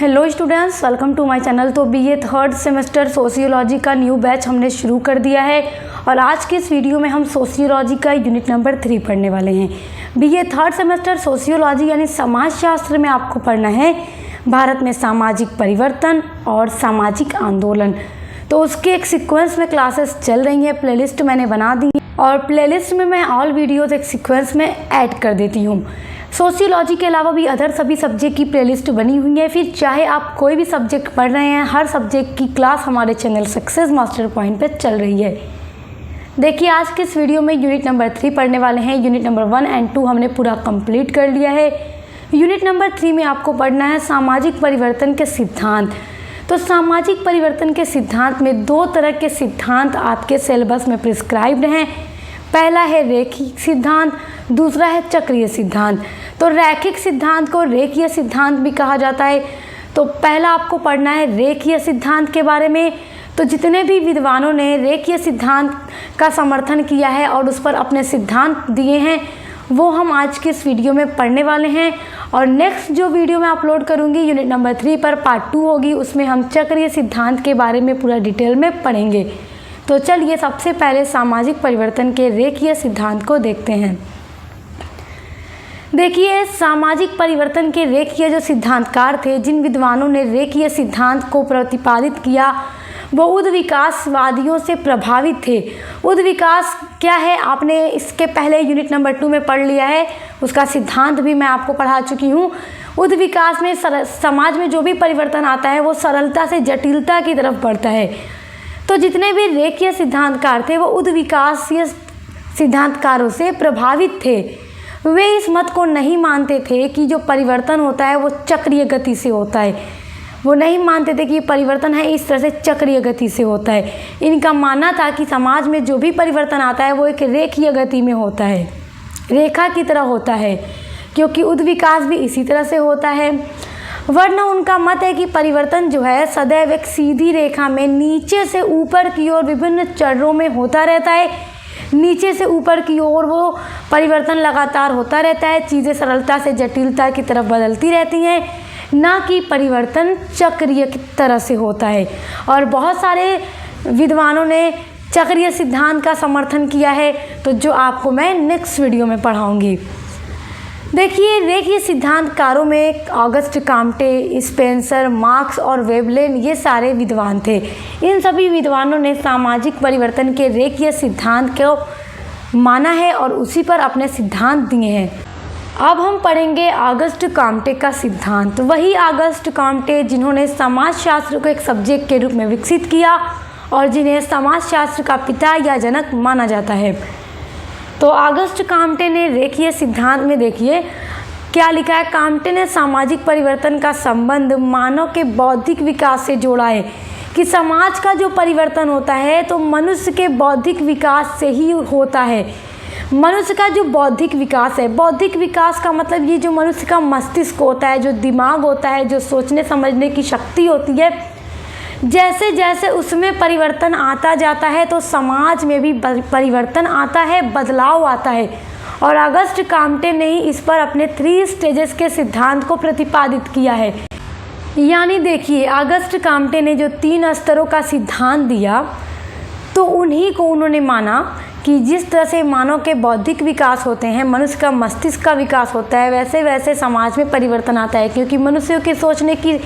Hello students, welcome to my channel. तो BA third semester sociology का new batch हमने शुरू कर दिया है और आज के इस वीडियो में हम सोशियोलॉजी का यूनिट नंबर 3 पढ़ने वाले हैं। बीए थर्ड सेमेस्टर सोशियोलॉजी यानी समाजशास्त्र में आपको पढ़ना है भारत में सामाजिक परिवर्तन और सामाजिक आंदोलन। तो उसके एक सीक्वेंस में क्लासेस चल रही हैं, प्लेलिस्ट मैंने बना दी और प्लेलिस्ट में मैं ऑल वीडियोज़ एक सीक्वेंस में ऐड कर देती हूँ। सोशियोलॉजी के अलावा भी अदर सभी सब्जेक्ट की प्लेलिस्ट बनी हुई है। फिर चाहे आप कोई भी सब्जेक्ट पढ़ रहे हैं, हर सब्जेक्ट की क्लास हमारे चैनल सक्सेस मास्टर पॉइंट पे चल रही है। देखिए, आज के इस वीडियो में यूनिट नंबर 3 पढ़ने वाले हैं। यूनिट नंबर 1 और 2 हमने पूरा कंप्लीट कर लिया है। यूनिट नंबर 3 में आपको पढ़ना है सामाजिक परिवर्तन के सिद्धांत। तो सामाजिक परिवर्तन के सिद्धांत में 2 तरह के सिद्धांत आपके सिलेबस में प्रिस्क्राइब्ड हैं। पहला है रैखिक सिद्धांत, दूसरा है चक्रीय सिद्धांत। तो रैखिक सिद्धांत को रेखीय सिद्धांत भी कहा जाता है। तो पहला आपको पढ़ना है रेखीय सिद्धांत के बारे में। तो जितने भी विद्वानों ने रेखीय सिद्धांत का समर्थन किया है और उस पर अपने सिद्धांत दिए हैं, वो हम आज के इस वीडियो में पढ़ने वाले हैं। और नेक्स्ट जो वीडियो मैं अपलोड करूंगी यूनिट नंबर 3 पर पार्ट 2 होगी, उसमें हम चक्रीय सिद्धांत के बारे में पूरा डिटेल में पढ़ेंगे। तो चलिए सबसे पहले सामाजिक परिवर्तन के रेखीय सिद्धांत को देखते हैं। देखिए, सामाजिक परिवर्तन के रेखीय जो सिद्धांतकार थे, जिन विद्वानों ने रेखीय सिद्धांत को प्रतिपादित किया, वो उद्विकासवादियों से प्रभावित थे। उद्विकास क्या है, आपने इसके पहले यूनिट नंबर 2 में पढ़ लिया है, उसका सिद्धांत भी मैं आपको पढ़ा चुकी हूँ। उद्विकास में समाज में जो भी परिवर्तन आता है वो सरलता से जटिलता की तरफ बढ़ता है। तो जितने भी रेखीय सिद्धांतकार थे वो उद्विकासीय सिद्धांतकारों से प्रभावित थे। वे इस मत को नहीं मानते थे कि जो परिवर्तन होता है वो चक्रीय गति से होता है। वो नहीं मानते थे कि ये परिवर्तन है इस तरह से चक्रीय गति से होता है। इनका मानना था कि समाज में जो भी परिवर्तन आता है वो एक रेखीय गति में होता है, रेखा की तरह होता है, क्योंकि उद्विकास भी इसी तरह से होता है। वरना उनका मत है कि परिवर्तन जो है सदैव एक सीधी रेखा में नीचे से ऊपर की ओर विभिन्न चरणों में होता रहता है। नीचे से ऊपर की ओर वो परिवर्तन लगातार होता रहता है। चीज़ें सरलता से जटिलता की तरफ बदलती रहती हैं, ना कि परिवर्तन चक्रीय की तरह से होता है। और बहुत सारे विद्वानों ने चक्रीय सिद्धांत का समर्थन किया है, तो जो आपको मैं नेक्स्ट वीडियो में पढ़ाऊँगी। देखिए, रेखीय सिद्धांतकारों में ऑगस्ट काम्टे, स्पेंसर, मार्क्स और वेबलेन ये सारे विद्वान थे। इन सभी विद्वानों ने सामाजिक परिवर्तन के रेखीय सिद्धांत को माना है और उसी पर अपने सिद्धांत दिए हैं। अब हम पढ़ेंगे ऑगस्ट काम्टे का सिद्धांत। वही ऑगस्ट काम्टे जिन्होंने समाजशास्त्र को एक सब्जेक्ट के रूप में विकसित किया और जिन्हें समाजशास्त्र का पिता या जनक माना जाता है। तो ऑगस्ट काम्टे ने रेखीय सिद्धांत में देखिए क्या लिखा है। काम्टे ने सामाजिक परिवर्तन का संबंध मानव के बौद्धिक विकास से जोड़ा है कि समाज का जो परिवर्तन होता है तो मनुष्य के बौद्धिक विकास से ही होता है। मनुष्य का जो बौद्धिक विकास है, बौद्धिक विकास का मतलब ये जो मनुष्य का मस्तिष्क होता है, जो दिमाग होता है, जो सोचने समझने की शक्ति होती है, जैसे जैसे उसमें परिवर्तन आता जाता है तो समाज में भी परिवर्तन आता है, बदलाव आता है। और ऑगस्ट काम्टे ने ही इस पर अपने 3 स्टेजेस के सिद्धांत को प्रतिपादित किया है। यानी देखिए, ऑगस्ट काम्टे ने जो 3 स्तरों का सिद्धांत दिया तो उन्हीं को उन्होंने माना कि जिस तरह से मानव के बौद्धिक विकास होते हैं, मनुष्य का मस्तिष्क का विकास होता है, वैसे वैसे समाज में परिवर्तन आता है, क्योंकि मनुष्यों के सोचने की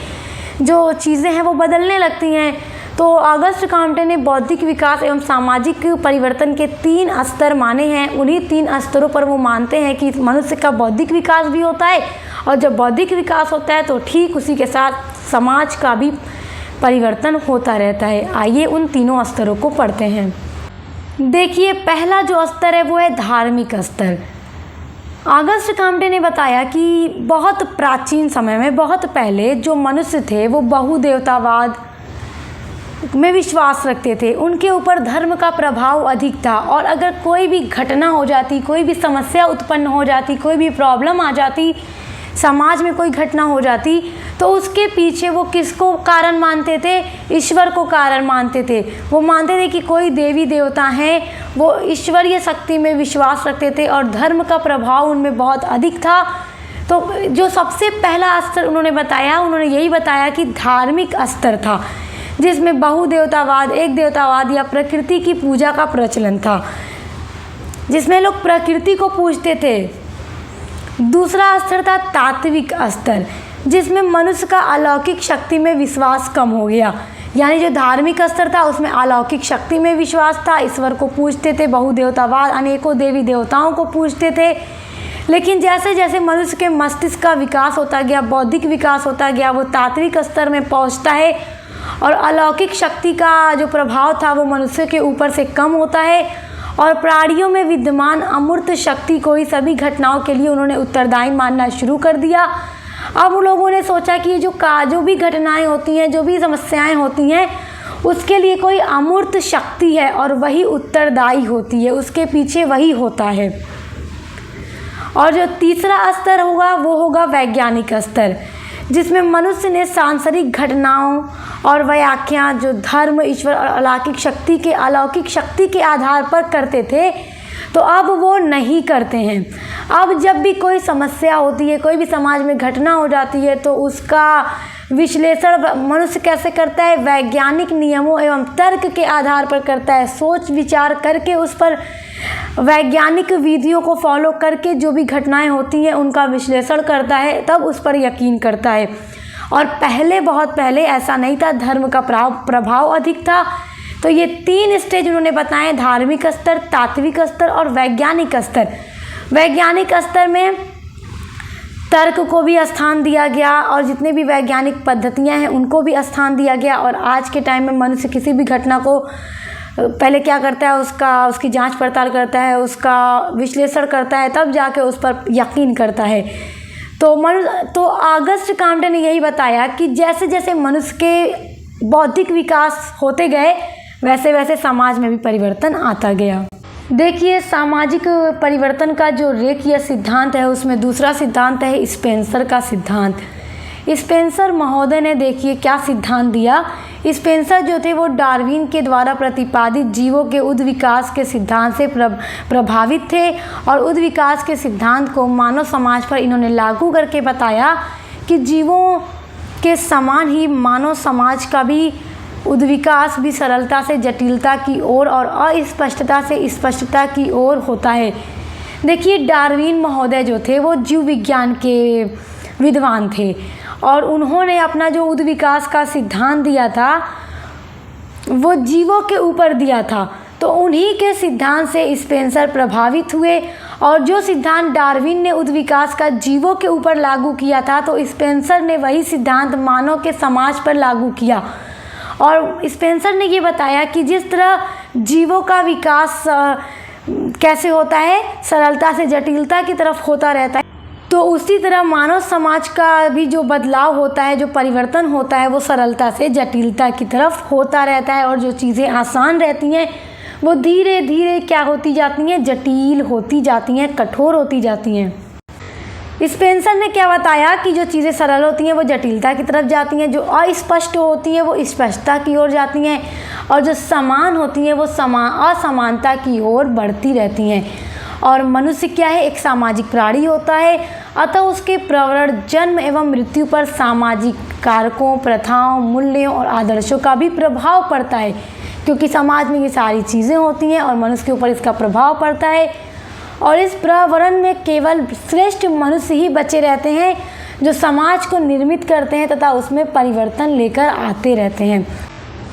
जो चीज़ें हैं वो बदलने लगती हैं। तो ऑगस्ट काम्टे ने बौद्धिक विकास एवं सामाजिक परिवर्तन के 3 स्तर माने हैं। उन्हीं 3 स्तरों पर वो मानते हैं कि मनुष्य का बौद्धिक विकास भी होता है और जब बौद्धिक विकास होता है तो ठीक उसी के साथ समाज का भी परिवर्तन होता रहता है। आइए उन तीनों स्तरों को पढ़ते हैं। देखिए, पहला जो स्तर है वो है धार्मिक स्तर। ऑगस्ट काम्टे ने बताया कि बहुत प्राचीन समय में, बहुत पहले जो मनुष्य थे वो बहुदेवतावाद में विश्वास रखते थे। उनके ऊपर धर्म का प्रभाव अधिक था और अगर कोई भी घटना हो जाती, कोई भी समस्या उत्पन्न हो जाती, कोई भी प्रॉब्लम आ जाती, समाज में कोई घटना हो जाती, तो उसके पीछे वो किसको कारण मानते थे? ईश्वर को कारण मानते थे। वो मानते थे कि कोई देवी देवता हैं, वो ईश्वरीय शक्ति में विश्वास रखते थे और धर्म का प्रभाव उनमें बहुत अधिक था। तो जो सबसे पहला स्तर उन्होंने बताया, उन्होंने यही बताया कि धार्मिक स्तर था, जिसमें बहुदेवतावाद, एक देवतावाद या प्रकृति की पूजा का प्रचलन था, जिसमें लोग प्रकृति को पूजते थे। दूसरा स्तर था तात्विक स्तर, जिसमें मनुष्य का अलौकिक शक्ति में विश्वास कम हो गया। यानी जो धार्मिक स्तर था उसमें अलौकिक शक्ति में विश्वास था, ईश्वर को पूजते थे, बहुदेवतावाद, अनेकों देवी देवताओं को पूजते थे। लेकिन जैसे जैसे मनुष्य के मस्तिष्क का विकास होता गया, बौद्धिक विकास होता गया, वो तात्विक स्तर में पहुंचता है और अलौकिक शक्ति का जो प्रभाव था वो मनुष्य के ऊपर से कम होता है और प्राणियों में विद्यमान अमूर्त शक्ति को ही सभी घटनाओं के लिए उन्होंने उत्तरदायी मानना शुरू कर दिया। अब उन लोगों ने सोचा कि जो भी घटनाएं होती हैं, जो भी समस्याएं होती हैं, उसके लिए कोई अमूर्त शक्ति है और वही उत्तरदायी होती है, उसके पीछे वही होता है। और जो तीसरा स्तर होगा वो होगा वैज्ञानिक स्तर, जिसमें मनुष्य ने सांसारिक घटनाओं और व्याख्या जो धर्म, ईश्वर और अलौकिक शक्ति के आधार पर करते थे, तो अब वो नहीं करते हैं। अब जब भी कोई समस्या होती है, कोई भी समाज में घटना हो जाती है, तो उसका विश्लेषण मनुष्य कैसे करता है? वैज्ञानिक नियमों एवं तर्क के आधार पर करता है। सोच विचार करके, उस पर वैज्ञानिक विधियों को फॉलो करके जो भी घटनाएं होती हैं उनका विश्लेषण करता है, तब उस पर यकीन करता है। और बहुत पहले ऐसा नहीं था, धर्म का प्रभाव अधिक था। तो ये 3 स्टेज उन्होंने बताए, धार्मिक स्तर, तात्विक स्तर और वैज्ञानिक स्तर। वैज्ञानिक स्तर में तर्क को भी स्थान दिया गया और जितने भी वैज्ञानिक पद्धतियां हैं उनको भी स्थान दिया गया। और आज के टाइम में मनुष्य किसी भी घटना को पहले क्या करता है, उसकी जांच पड़ताल करता है, उसका विश्लेषण करता है, तब जाके उस पर यकीन करता है। तो ऑगस्ट कॉम्टे ने यही बताया कि जैसे जैसे मनुष्य के बौद्धिक विकास होते गए, वैसे वैसे समाज में भी परिवर्तन आता गया। देखिए, सामाजिक परिवर्तन का जो रेखीय सिद्धांत है उसमें दूसरा सिद्धांत है स्पेंसर का सिद्धांत। स्पेंसर महोदय ने देखिए क्या सिद्धांत दिया। स्पेंसर जो थे वो डार्विन के द्वारा प्रतिपादित जीवों के उद्विकास के सिद्धांत से प्रभावित थे और उद्विकास के सिद्धांत को मानव समाज पर इन्होंने लागू करके बताया कि जीवों के समान ही मानव समाज का भी उद्विकास भी सरलता से जटिलता की ओर और अस्पष्टता से स्पष्टता की ओर होता है। देखिए, डार्विन महोदय जो थे वो जीव विज्ञान के विद्वान थे और उन्होंने अपना जो उद्विकास का सिद्धांत दिया था वो जीवों के ऊपर दिया था। तो उन्हीं के सिद्धांत से स्पेंसर प्रभावित हुए और जो सिद्धांत डार्विन ने उद्विकास का जीवों के ऊपर लागू किया था, तो स्पेंसर ने वही सिद्धांत मानव के समाज पर लागू किया। और स्पेंसर ने ये बताया कि जिस तरह जीवों का विकास कैसे होता है, सरलता से जटिलता की तरफ होता रहता है, तो उसी तरह मानव समाज का भी जो बदलाव होता है, जो परिवर्तन होता है, वो सरलता से जटिलता की तरफ होता रहता है। और जो चीज़ें आसान रहती हैं वो धीरे धीरे क्या होती जाती हैं? जटिल होती जाती हैं, कठोर होती जाती हैं। स्पेंसर ने क्या बताया कि जो चीज़ें सरल होती हैं वो जटिलता की तरफ जाती हैं, जो अस्पष्ट होती हैं वो स्पष्टता की ओर जाती हैं और जो समान होती हैं वो असमानता की ओर बढ़ती रहती हैं। और मनुष्य क्या है? एक सामाजिक प्राणी होता है, अतः उसके प्रवृत्ति, जन्म एवं मृत्यु पर सामाजिक कारकों, प्रथाओं, मूल्यों और आदर्शों का भी प्रभाव पड़ता है, क्योंकि समाज में ये सारी चीज़ें होती हैं और मनुष्य के ऊपर इसका प्रभाव पड़ता है। और इस पर्यावरण में केवल श्रेष्ठ मनुष्य ही बचे रहते हैं जो समाज को निर्मित करते हैं तथा उसमें परिवर्तन लेकर आते रहते हैं।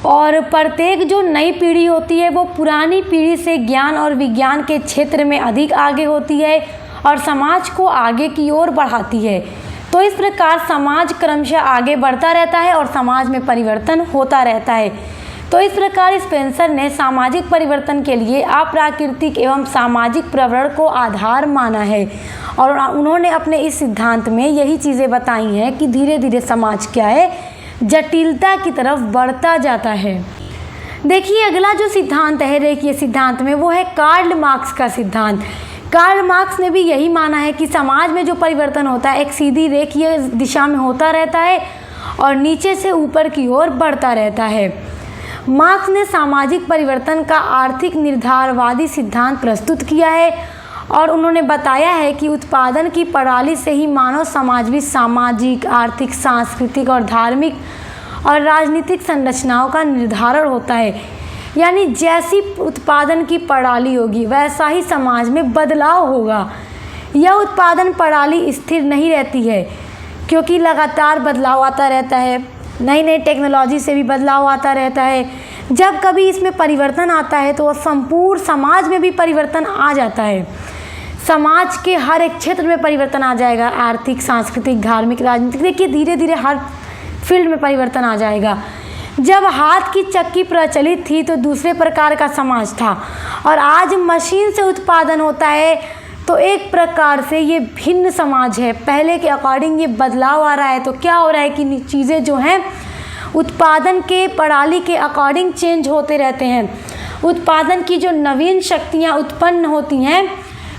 और प्रत्येक जो नई पीढ़ी होती है वो पुरानी पीढ़ी से ज्ञान और विज्ञान के क्षेत्र में अधिक आगे होती है और समाज को आगे की ओर बढ़ाती है। तो इस प्रकार समाज क्रमशः आगे बढ़ता रहता है और समाज में परिवर्तन होता रहता है। तो इस प्रकार स्पेंसर ने सामाजिक परिवर्तन के लिए अप्राकृतिक एवं सामाजिक प्रवृत्ति को आधार माना है और उन्होंने अपने इस सिद्धांत में यही चीज़ें बताई हैं कि धीरे धीरे समाज क्या है? जटिलता की तरफ बढ़ता जाता है। देखिए, अगला जो सिद्धांत है रेखीय सिद्धांत में वो है कार्ल मार्क्स का सिद्धांत। कार्ल मार्क्स ने भी यही माना है कि समाज में जो परिवर्तन होता है एक सीधी रेखीय दिशा में होता रहता है और नीचे से ऊपर की ओर बढ़ता रहता है। मार्क्स ने सामाजिक परिवर्तन का आर्थिक निर्धारवादी सिद्धांत प्रस्तुत किया है और उन्होंने बताया है कि उत्पादन की प्रणाली से ही मानव समाज भी सामाजिक, आर्थिक, सांस्कृतिक और धार्मिक और राजनीतिक संरचनाओं का निर्धारण होता है। यानी जैसी उत्पादन की प्रणाली होगी वैसा ही समाज में बदलाव होगा। यह उत्पादन प्रणाली स्थिर नहीं रहती है क्योंकि लगातार बदलाव आता रहता है, नई नई टेक्नोलॉजी से भी बदलाव आता रहता है। जब कभी इसमें परिवर्तन आता है तो संपूर्ण समाज में भी परिवर्तन आ जाता है। समाज के हर एक क्षेत्र में परिवर्तन आ जाएगा, आर्थिक, सांस्कृतिक, धार्मिक, राजनीतिक, देखिए धीरे धीरे हर फील्ड में परिवर्तन आ जाएगा। जब हाथ की चक्की प्रचलित थी तो दूसरे प्रकार का समाज था और आज मशीन से उत्पादन होता है तो एक प्रकार से ये भिन्न समाज है। पहले के अकॉर्डिंग ये बदलाव आ रहा है। तो क्या हो रहा है कि चीज़ें जो हैं उत्पादन के प्रणाली के अकॉर्डिंग चेंज होते रहते हैं। उत्पादन की जो नवीन शक्तियाँ उत्पन्न होती हैं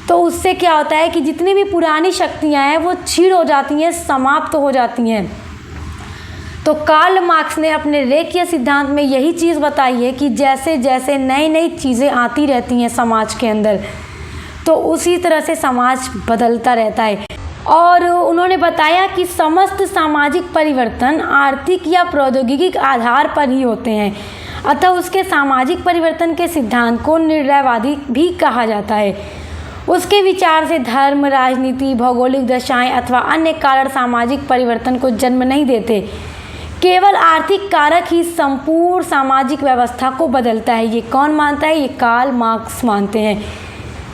तो उससे क्या होता है कि जितनी भी पुरानी शक्तियाँ हैं वो क्षीण हो जाती हैं, समाप्त हो जाती हैं। तो कार्ल मार्क्स ने अपने रेखीय सिद्धांत में यही चीज़ बताई है कि जैसे जैसे नई नई चीज़ें आती रहती हैं समाज के अंदर तो उसी तरह से समाज बदलता रहता है। और उन्होंने बताया कि समस्त सामाजिक परिवर्तन आर्थिक या प्रौद्योगिकी आधार पर ही होते हैं, अतः उसके सामाजिक परिवर्तन के सिद्धांत को निर्णयवादी भी कहा जाता है। उसके विचार से धर्म, राजनीति, भौगोलिक दशाएं अथवा अन्य कारण सामाजिक परिवर्तन को जन्म नहीं देते। केवल आर्थिक कारक ही संपूर्ण सामाजिक व्यवस्था को बदलता है। ये कौन मानता है? ये कार्ल मार्क्स मानते हैं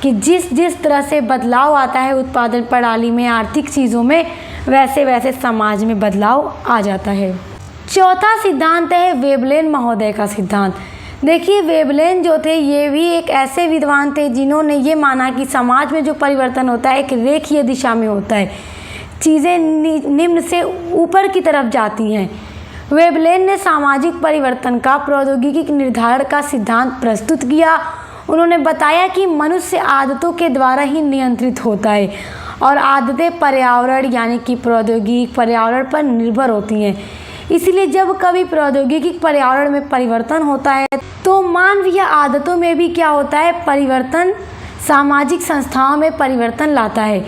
कि जिस जिस तरह से बदलाव आता है उत्पादन प्रणाली में, आर्थिक चीज़ों में, वैसे वैसे समाज में बदलाव आ जाता है। चौथा सिद्धांत है वेबलेन महोदय का सिद्धांत। देखिए वेबलेन जो थे ये भी एक ऐसे विद्वान थे जिन्होंने ये माना कि समाज में जो परिवर्तन होता है एक रेखीय दिशा में होता है, चीज़ें निम्न से ऊपर की तरफ जाती हैं। वेबलेन ने सामाजिक परिवर्तन का प्रौद्योगिकी निर्धारण का सिद्धांत प्रस्तुत किया। उन्होंने बताया कि मनुष्य आदतों के द्वारा ही नियंत्रित होता है और आदतें पर्यावरण यानी कि प्रौद्योगिकी पर्यावरण पर निर्भर होती हैं। इसलिए जब कभी प्रौद्योगिकी पर्यावरण में परिवर्तन होता है तो मानवीय आदतों में भी क्या होता है? परिवर्तन सामाजिक संस्थाओं में परिवर्तन लाता है।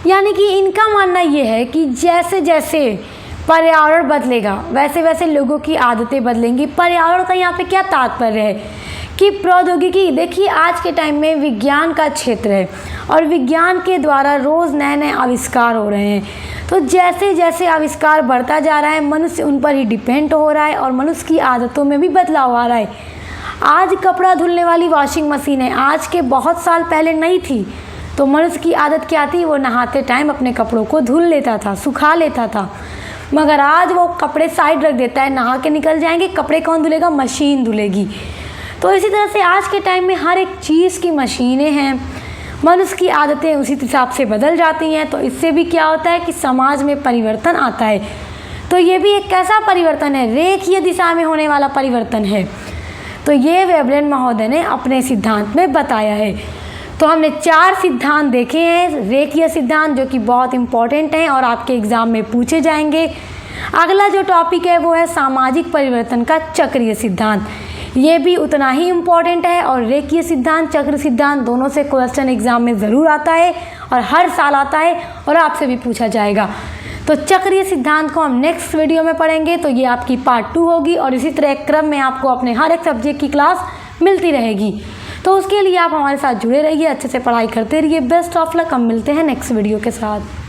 यानी कि इनका मानना ये है कि जैसे जैसे पर्यावरण बदलेगा वैसे वैसे लोगों की आदतें बदलेंगी। पर्यावरण का यहाँ पे क्या तात्पर्य है कि प्रौद्योगिकी, देखिए आज के टाइम में विज्ञान का क्षेत्र है और विज्ञान के द्वारा रोज़ नए नए आविष्कार हो रहे हैं। तो जैसे जैसे आविष्कार बढ़ता जा रहा है मनुष्य उन पर ही डिपेंड हो रहा है और मनुष्य की आदतों में भी बदलाव आ रहा है। आज कपड़ा धुलने वाली वॉशिंग मशीन है, आज के बहुत साल पहले नहीं थी। तो मनुष्य की आदत क्या थी? वो नहाते टाइम अपने कपड़ों को धुल लेता था, सुखा लेता था। मगर आज वो कपड़े साइड रख देता है, नहा के निकल जाएंगे, कपड़े कौन धुलेगा? मशीन धुलेगी। तो इसी तरह से आज के टाइम में हर एक चीज़ की मशीनें हैं, मनुष्य की आदतें उसी हिसाब से बदल जाती हैं। तो इससे भी क्या होता है कि समाज में परिवर्तन आता है। तो ये भी एक कैसा परिवर्तन है? रेखीय दिशा में होने वाला परिवर्तन है। तो ये वेबलेन महोदय ने अपने सिद्धांत में बताया है। तो हमने 4 सिद्धांत देखे हैं रेखीय सिद्धांत जो कि बहुत इंपॉर्टेंट हैं और आपके एग्ज़ाम में पूछे जाएंगे। अगला जो टॉपिक है वो है सामाजिक परिवर्तन का चक्रीय सिद्धांत। ये भी उतना ही इम्पॉर्टेंट है और रेखीय सिद्धांत, चक्र सिद्धांत दोनों से क्वेश्चन एग्जाम में ज़रूर आता है और हर साल आता है और आपसे भी पूछा जाएगा। तो चक्रीय सिद्धांत को हम नेक्स्ट वीडियो में पढ़ेंगे। तो ये आपकी पार्ट 2 होगी और इसी तरह क्रम में आपको अपने हर एक सब्जेक्ट की क्लास मिलती रहेगी। तो उसके लिए आप हमारे साथ जुड़े रहिए, अच्छे से पढ़ाई करते रहिए। Best of luck. हम मिलते हैं नेक्स्ट वीडियो के साथ।